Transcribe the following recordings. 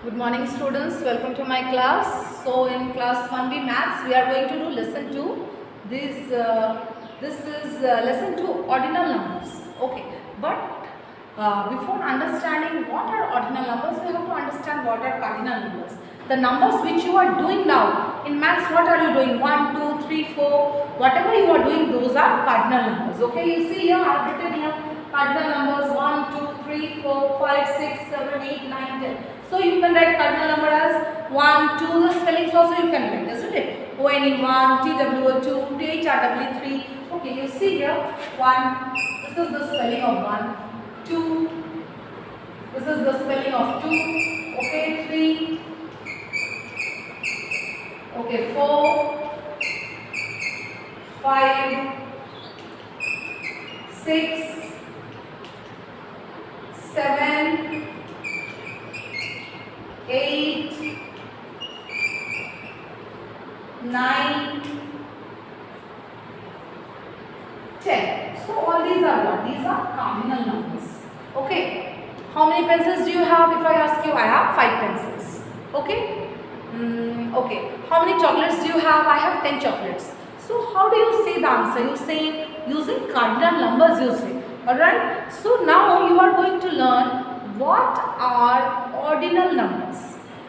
Good morning students, welcome to my class. So in class 1B maths we are going to do lesson 2. This is lesson 2 ordinal numbers. Okay, but before understanding what are ordinal numbers, we have to understand what are cardinal numbers. The numbers which you are doing now in maths, what are you doing? 1, 2, 3, 4, whatever you are doing, those are cardinal numbers. Okay, you see here I have written here cardinal numbers 1, 2, 3, 4, 5, 6, 7, 8, 9, 10. So you can write cardinal number as 1, 2, the spellings also you can write, isn't it? ONE 1, TWO 2, THRW 3. Okay, you see here 1, this is the spelling of 1, 2, this is the spelling of 2, okay, 3, okay, 4, 5, 6, 7, 8, 9, 10. So all these are what? These are cardinal numbers. Okay. How many pencils do you have? If I ask you, I have 5 pencils. Okay. Okay. How many chocolates do you have? I have 10 chocolates. So how do you say the answer? You say using cardinal numbers, you say. Alright. So now you are going to learn what are ordinal numbers.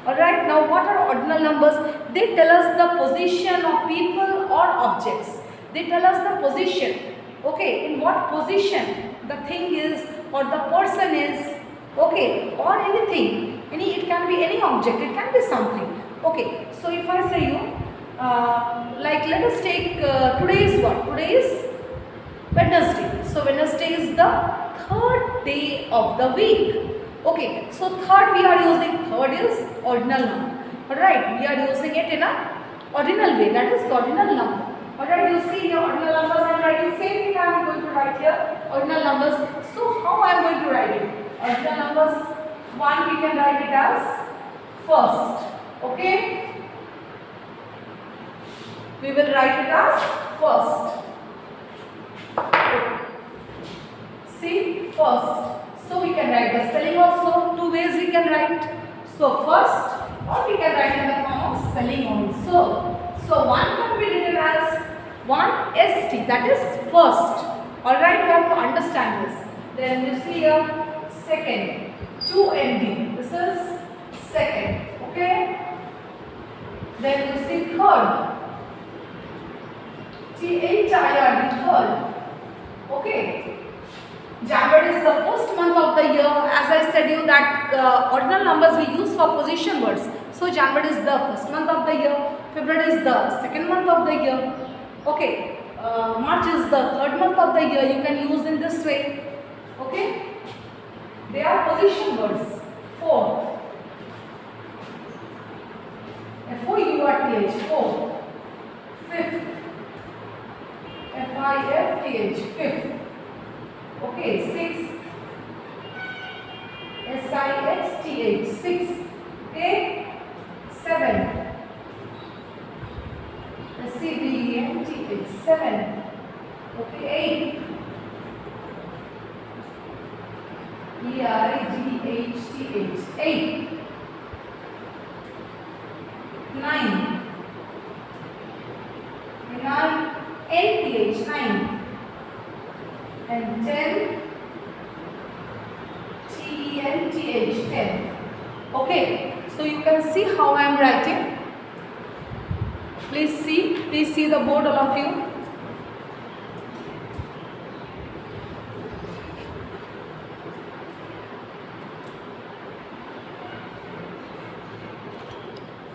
Alright. Now what are ordinal numbers? They tell us the position of people or objects. They tell us the position. Okay. In what position the thing is or the person is. Okay. Or anything. It can be any object. It can be something. Okay. So if I say you like let us take today is what? Today is Wednesday. So Wednesday is the third day of the week. Okay, so third we are using, third is ordinal number. Alright, we are using it in a ordinal way, that is the ordinal number. Alright, you see here ordinal numbers I am writing, same thing I am going to write here, ordinal numbers. So how I am going to write it? Ordinal numbers, 1 we can write it as first. Okay, we will write it as first. See, first. So we can write the spelling also. Two ways we can write. So first, or we can write in the form of spelling also. So one can be written as 1ST, that is first. Alright, you have to understand this. Then you see here second, 2ND. This is second. Okay. Then you see third, THIRD, third. Okay. January is the first month of the year. As I said you that ordinal numbers we use for position words. So January is the first month of the year. February is the second month of the year. Okay. March is the third month of the year. You can use in this way. Okay. They are position words. 4. FOURTH. 4. Fifth. FIFTH. Fifth. Okay, 6, SIXTH, 6, okay, 7, SCVENTH, 7, okay, 8, EIGHTH, 8, 9, NTH, 9, and 10, TENTH, 10. Okay, so you can see how I am writing. Please see the board, all of you.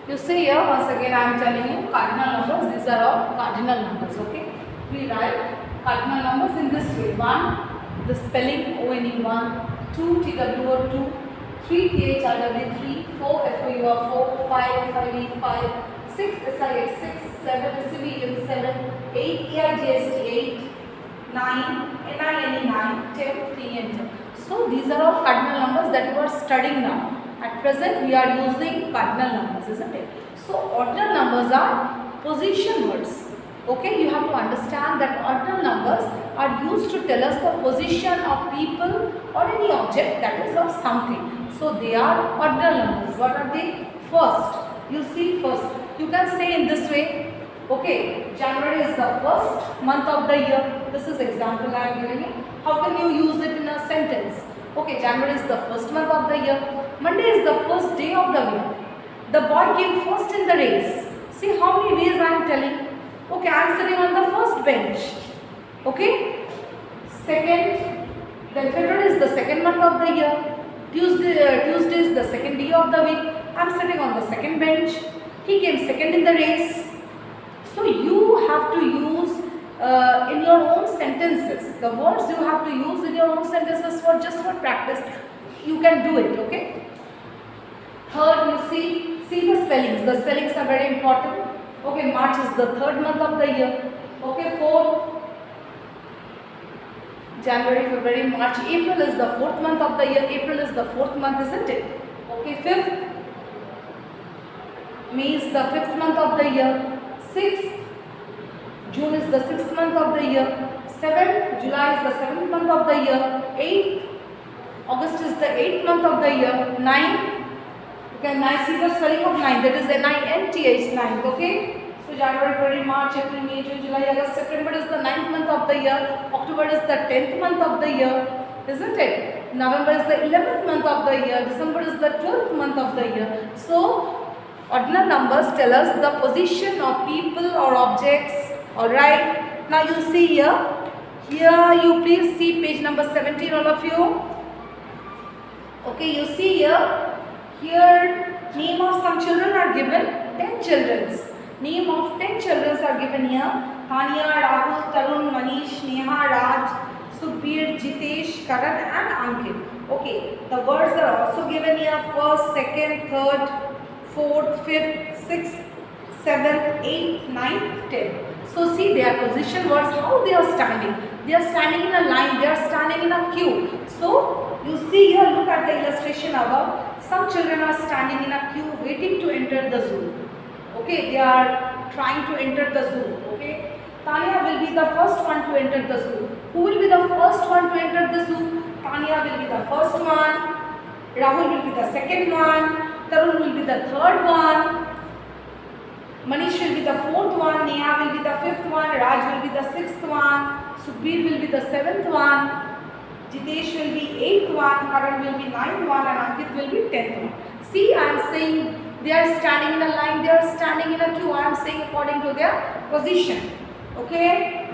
You see here, once again I am telling you cardinal numbers, these are all cardinal numbers. Okay, we write cardinal numbers in this way. 1, the spelling ONE 1, 2, TWO 2, 3, THRW 3, 4, FOUR 4, 5, FIV 5, 6, SIX 6, 7, SCVEN 7, 8, EIGST 8, 9, NINE 9, 10, 3 and 10. So these are all cardinal numbers that you are studying now. At present we are using cardinal numbers, isn't it? So ordinal numbers are position words. Okay, you have to understand that ordinal numbers are used to tell us the position of people or any object, that is of something. So they are ordinal numbers. What are they? First. You see first. You can say in this way. Okay, January is the first month of the year. This is example I am giving you. How can you use it in a sentence? Okay, January is the first month of the year. Monday is the first day of the week. The boy came first in the race. See how many ways I am telling. Okay, I am sitting on the first bench. Okay. Second, then February is the second month of the year. Tuesday is the second day of the week. I am sitting on the second bench. He came second in the race. So you have to use in your own sentences. The words you have to use in your own sentences for just for practice. You can do it, okay? Third, you see the spellings. The spellings are very important. Okay, March is the third month of the year. Okay, fourth, January, February, March, April is the fourth month of the year. April is the fourth month, isn't it? Okay, fifth, May is the fifth month of the year. Sixth, June is the sixth month of the year. Seventh, July is the seventh month of the year. Eighth, August is the eighth month of the year. Ninth, okay, now see the spelling of ninth. That is N-I-N-T-H, ninth. Okay. So January, February, March, April, May, June, July, August, September is the ninth month of the year. October is the 10th month of the year, isn't it? November is the 11th month of the year. December is the 12th month of the year. So ordinal numbers tell us the position of people or objects. Alright. Now you see here. Here you please see page number 17, all of you. Okay, you see here. Here name of some children are given. 10 children. Name of 10 children are given here. Tanya, Rahul, Tarun, Manish, Neha, Raj, Sukhbir, Jitesh, Karan and Ankit. Okay, the words are also given here. First, second, third, fourth, fifth, sixth, seventh, eighth, ninth, 10th. So see their position words, how they are standing. They are standing in a line, they are standing in a queue. So you see here, look at the illustration above. Some children are standing in a queue waiting to enter the zoo. Okay, they are trying to enter the zoo. Okay, Tanya will be the first one to enter the zoo. Who will be the first one to enter the zoo? Tanya will be the first one. Rahul will be the second one. Tarun will be the third one. Manish will be the fourth one. Neha will be the fifth one. Raj will be the sixth one. Sukhbir will be the seventh one. Jitesh will be eighth one. Karan will be ninth one. And Ankit will be 10th one. See, I am saying they are standing in a line, they are standing in a queue. I am saying according to their position. Okay.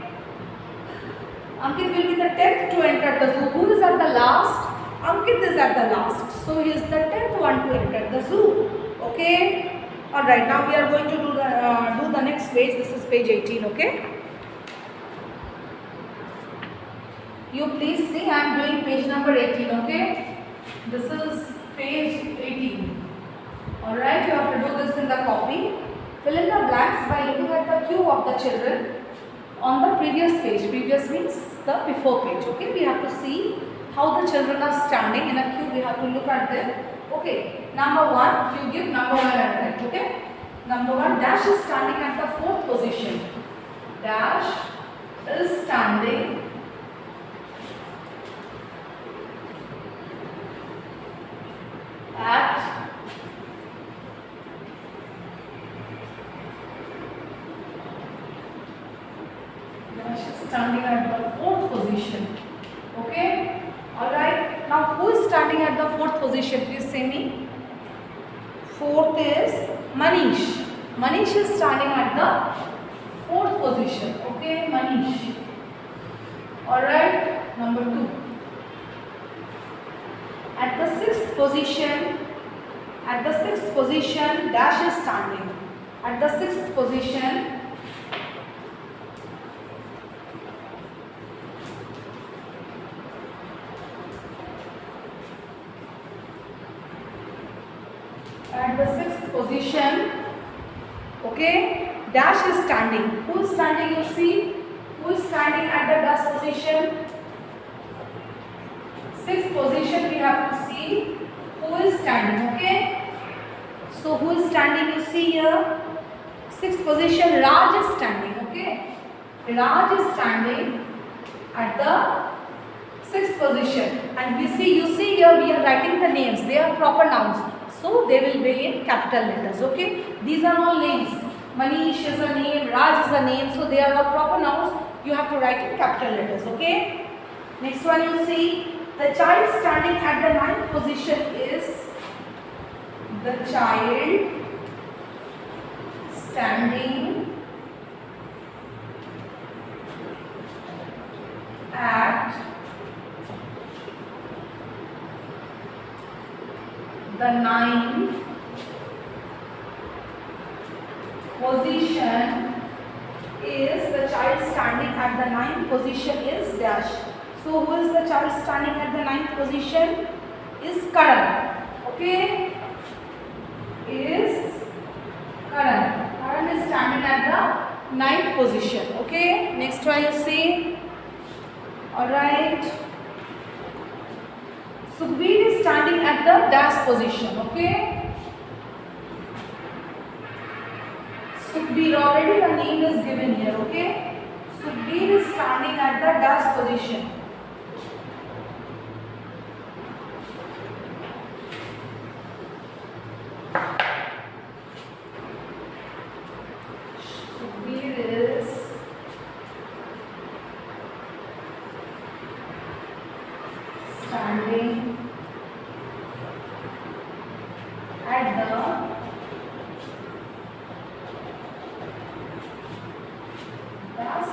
Ankit will be the 10th to enter the zoo. Who is at the last? Ankit is at the last. So he is the 10th one to enter the zoo. Okay. Alright, now we are going to do the next page. This is page 18. Okay. You please see, I am doing page number 18. Okay. This is page 18. Alright, you have to do this in the copy. Fill in the blanks by looking at the queue of the children on the previous page. Previous means the before page. Okay, we have to see how the children are standing in a queue. We have to look at them. Okay, number 1, you give number 1 at that. Okay, number 1, Dash is standing at the 4th position. Dash is standing at standing at the 4th position. Okay. Alright. Now who is standing at the 4th position? Please say me. 4th is Manish. Manish is standing at the 4th position. Okay. Manish. Alright. Number 2. At the 6th position. Dash is standing. At the 6th position. At the 6th position, okay, Dash is standing. Who is standing? You see, who is standing at the Dash position? 6th position, we have to see who is standing. Okay, so who is standing? You see here, 6th position, Raj is standing. Okay, Raj is standing at the Sixth position. And you see here we are writing the names. They are proper nouns. So they will be in capital letters. Okay. These are all names. Manish is a name. Raj is a name. So they are all proper nouns. You have to write in capital letters. Okay. Next one you see. The child standing at the ninth position is the child standing at the ninth position is the child standing at the ninth position is dash. So who is the child standing at the ninth position? Is Karan. Okay. Is Karan. Karan is standing at the ninth position. Okay. Next one you see. Alright. Sukhbir is standing at the dash position. Okay. Sukhbir, already the name is given here. Okay. Sukhbir is standing at the dash position.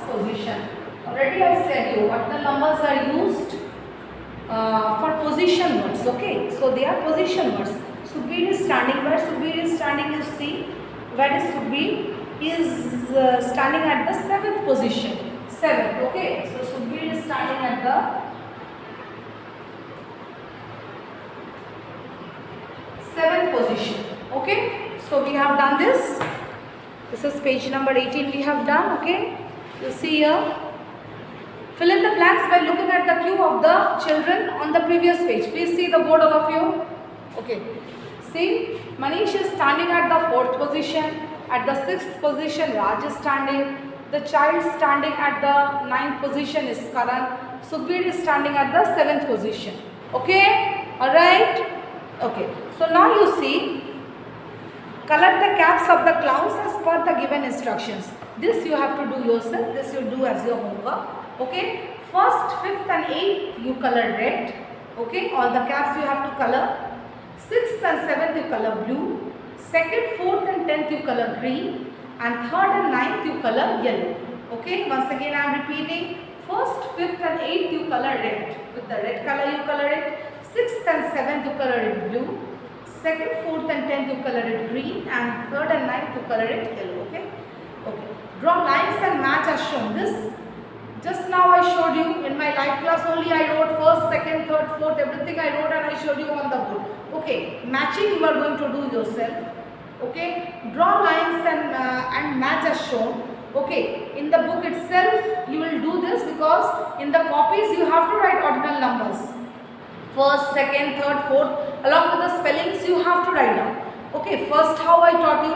Position. Already I said you what the numbers are used for position words. Okay, so they are position words. Sukhbir is standing where? Sukhbir is standing. You see, where is Sukhbir? He is standing at the seventh position. Seventh. Okay, so Sukhbir is standing at the seventh position. Okay, so we have done this. This is page number 18. We have done. Okay. You see here, fill in the blanks by looking at the queue of the children on the previous page. Please see the board, all of you. Okay. See, Manish is standing at the fourth position. At the sixth position, Raj is standing. The child standing at the ninth position is Karan. Sukhbir is standing at the seventh position. Okay. Alright. Okay. So now you see, collect the caps of the clowns as per the given instructions. This you have to do yourself. This you do as your homework. Okay. First, fifth and eighth you color red. Okay. All the caps you have to color. Sixth and seventh you color blue. Second, fourth and tenth you color green. And third and ninth you color yellow. Okay. Once again I am repeating. First, fifth and eighth you color red. With the red color you color it. Sixth and seventh you color it blue. Second, fourth and tenth you color it green. And third and ninth you color it yellow. Okay. Okay. Draw lines and match as shown. This just now I showed you in my live class only. I wrote first, second, third, fourth, everything I wrote and I showed you on the board. Okay. Matching you are going to do yourself. Okay. Draw lines and match as shown. Okay. In the book itself you will do this because in the copies you have to write ordinal numbers. First, second, third, fourth, along with the spellings you have to write down. Okay. First, how I taught you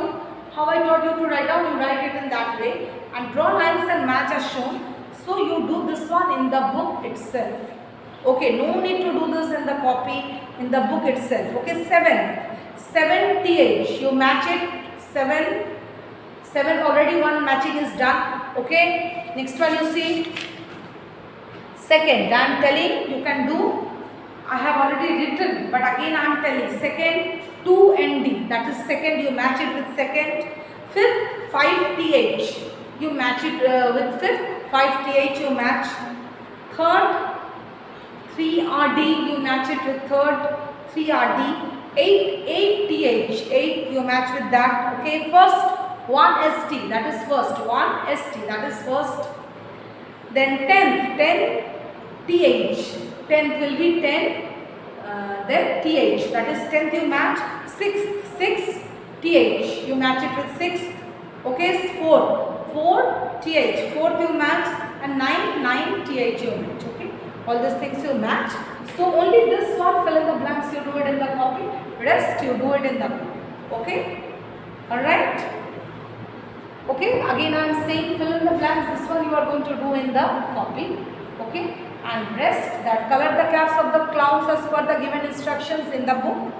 to write down, you write it in that way and draw lines and match as shown. So you do this one in the book itself. Okay, no need to do this in the copy, in the book itself. Okay, 7 th, you match it, 7 already one matching is done. Okay, next one you see, second, I am telling you can do, I have already written but again I am telling, second 2 nd, that is second, you match it with second. Fifth, 5 th, you match it with fifth, 5 th you match. Third, 3 rd, you match it with third, 3 rd. 8 th, 8 you match with that. Okay, first 1 st, that is first, 1 st, that is first. Then 10th, 10 th, 10th will be 10, then th, that is 10th you match. 6th, 6 th, you match it with 6th. Okay, 4 th, 4th you match, and 9 th you match. Okay, all these things you match. So only this one, fill in the blanks, you do it in the copy, rest you do it in the book. Okay, alright. Okay, again I am saying fill in the blanks, this one you are going to do in the copy. Okay, and rest. That color the caps of the clowns as per the given instructions in the book.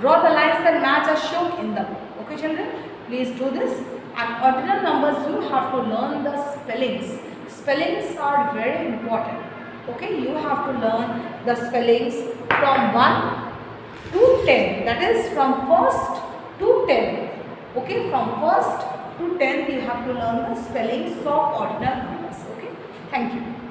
Draw the lines and match as shown in the book. Okay children, please do this. And ordinal numbers, you have to learn the spellings. Spellings are very important. Okay, you have to learn the spellings from 1 to 10. That is from 1st to 10. Okay, from 1st to 10 you have to learn the spellings of ordinal numbers. Okay, thank you.